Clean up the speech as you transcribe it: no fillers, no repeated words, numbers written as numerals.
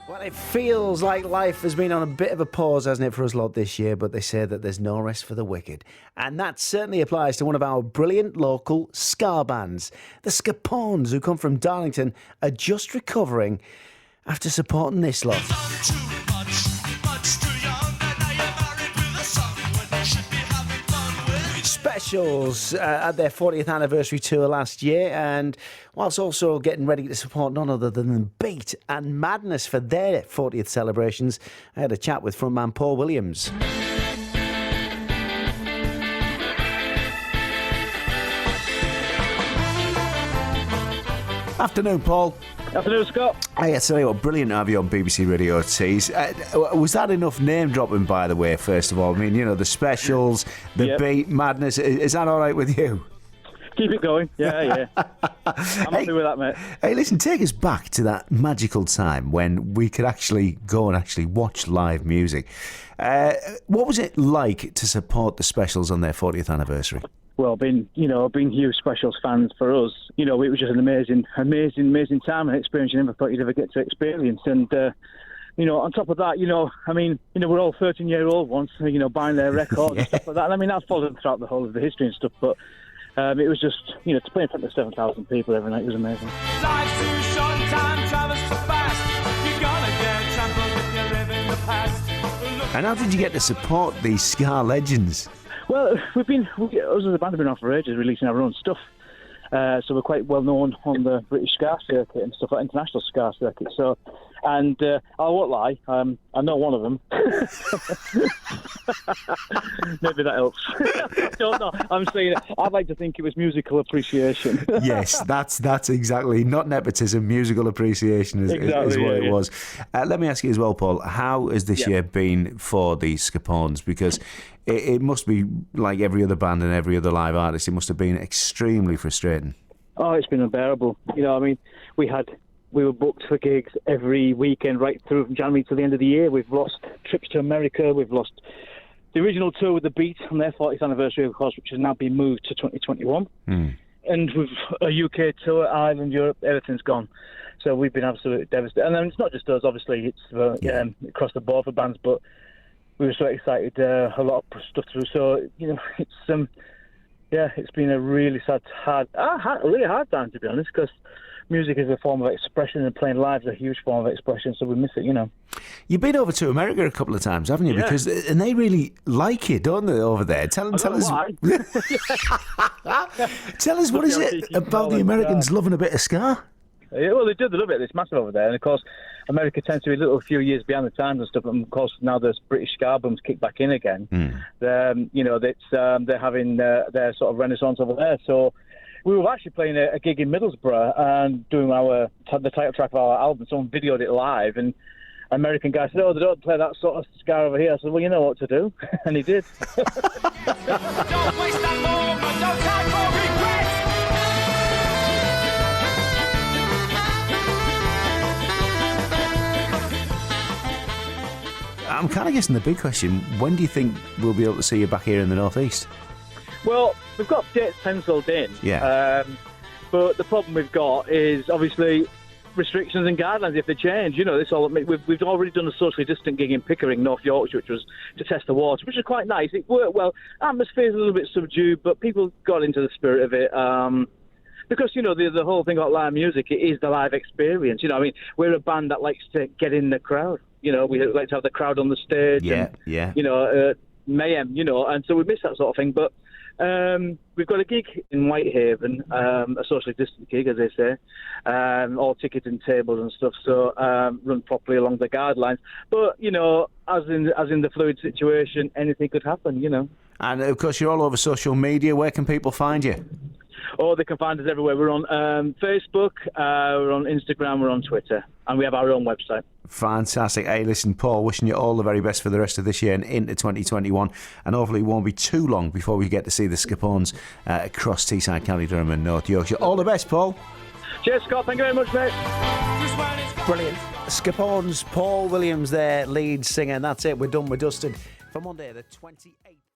Well, it feels like life has been on a bit of a pause, hasn't it, for us lot this year, but they say that there's no rest for the wicked. And that certainly applies to one of our brilliant local ska bands. The Skapones, who come from Darlington, are just recovering after supporting this lot. Specials at their 40th anniversary tour last year, and whilst also getting ready to support none other than Beat and Madness for their 40th celebrations, I had a chat with frontman Paul Williams. Afternoon, Paul. Afternoon, Scott. Hey, I tell you what, brilliant to have you on BBC Radio Tees. Was that enough name dropping, by the way, first of all? I mean, you know, the Specials, the Beat, Madness. Is that all right with you? Keep it going. Yeah. I'm happy with that, mate. Hey, listen, take us back to that magical time when we could actually go and actually watch live music. What was it like to support the Specials on their 40th anniversary? Well, being huge Specials fans for us, it was just an amazing time and experience you never thought you'd ever get to experience. And, on top of that, we're all 13-year-old ones, buying their records and stuff like that. And I mean, that's followed throughout the whole of the history and stuff, but it was just, to play in front of 7,000 people every night was amazing. Life's too short, time travels too fast. You're gonna get trampled if you live in the past. And how did you get to support these ska legends? Well, us as a band have been on for ages, releasing our own stuff. So we're quite well known on the British ska circuit and stuff like international ska circuit. So, and I won't lie, I know one of them. Maybe that helps. I don't know. I'm saying I'd like to think it was musical appreciation. Yes, that's exactly, not nepotism, musical appreciation is what it was. Let me ask you as well, Paul, how has this year been for the Skapones? Because it must be like every other band and every other live artist, it must have been extremely frustrating. Oh, it's been unbearable. We were booked for gigs every weekend right through from January to the end of the year. We've lost trips to America. We've lost the original tour with the Beat on their 40th anniversary, of course, which has now been moved to 2021. And with a UK tour, Ireland, Europe, everything's gone. So we've been absolutely devastated. And then it's not just us, obviously, it's across the board for bands, but we were so excited, a lot of stuff through. So, it's been a really really hard time, to be honest, because music is a form of expression and playing live is a huge form of expression, so we miss it, You've been over to America a couple of times, haven't you? Yeah. And they really like it, don't they, over there? Tell us. Tell us, what is it about the Americans loving a bit of ska? Yeah, well, they do. They love it. It's massive over there. And, of course, America tends to be a few years behind the times and stuff. And, of course, now there's British ska bums kick back in again. They're having their sort of renaissance over there. So we were actually playing a gig in Middlesbrough and doing the title track of our album. Someone videoed it live, and an American guy said, they don't play that sort of ska over here. I said, well, you know what to do. And he did. Don't waste that moment, don't time for regret. I'm kind of guessing the big question, when do you think we'll be able to see you back here in the North East? Well, we've got dates penciled in. Yeah. But the problem we've got is obviously restrictions and guidelines if they change. This all we've already done a socially distant gig in Pickering, North Yorkshire, which was to test the water, which was quite nice. It worked well. Atmosphere's a little bit subdued, but people got into the spirit of it. Because, the whole thing about live music, it is the live experience. We're a band that likes to get in the crowd. We like to have the crowd on the stage. Mayhem, and so we miss that sort of thing. But we've got a gig in Whitehaven, a socially distant gig, as they say, all tickets and tables and stuff, so run properly along the guidelines. But, as in the fluid situation, anything could happen, And, of course, you're all over social media. Where can people find you? Oh, they can find us everywhere. We're on Facebook, we're on Instagram, we're on Twitter, and we have our own website. Fantastic. Hey, listen, Paul, wishing you all the very best for the rest of this year and into 2021. And hopefully it won't be too long before we get to see the Skapones across Teesside, County Durham and North Yorkshire. All the best, Paul. Cheers, Scott. Thank you very much, mate. Brilliant. Skapones, Paul Williams there, lead singer. And that's it. We're done. We're dusted. For Monday, the 28th.